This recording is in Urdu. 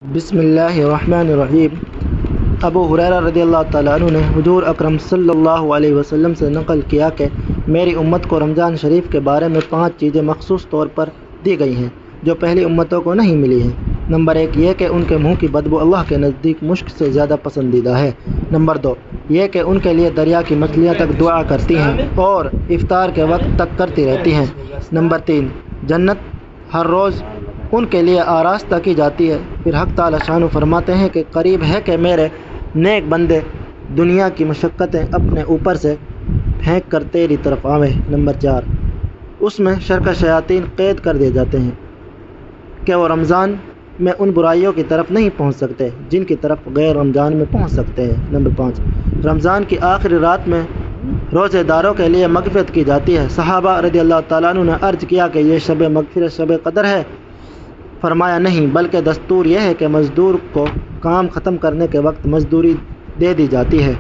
بسم اللہ الرحمن الرحیم۔ ابو ہریرہ رضی اللہ تعالیٰ عنہ نے حضور اکرم صلی اللہ علیہ وسلم سے نقل کیا کہ میری امت کو رمضان شریف کے بارے میں 5 چیزیں مخصوص طور پر دی گئی ہیں جو پہلی امتوں کو نہیں ملی ہیں۔ نمبر 1 یہ کہ ان کے منہ کی بدبو اللہ کے نزدیک مشک سے زیادہ پسندیدہ ہے۔ نمبر 2 یہ کہ ان کے لیے دریا کی مچھلیاں تک دعا کرتی ہیں اور افطار کے وقت تک کرتی رہتی ہیں۔ نمبر 3 جنت ہر روز ان کے لیے آراستہ کی جاتی ہے۔ پھر حق تعالیٰ شانہ فرماتے ہیں کہ قریب ہے کہ میرے نیک بندے دنیا کی مشقتیں اپنے اوپر سے پھینک کر تیری طرف آویں۔ نمبر 4 اس میں شرک شیاطین قید کر دیے جاتے ہیں کہ وہ رمضان میں ان برائیوں کی طرف نہیں پہنچ سکتے جن کی طرف غیر رمضان میں پہنچ سکتے ہیں۔ نمبر 5 رمضان کی آخری رات میں روزے داروں کے لیے مغفرت کی جاتی ہے۔ صحابہ رضی اللہ تعالیٰ عنہ نے عرض کیا کہ یہ شب مغفرت شب قدر ہے؟ فرمایا نہیں، بلکہ دستور یہ ہے کہ مزدور کو کام ختم کرنے کے وقت مزدوری دے دی جاتی ہے۔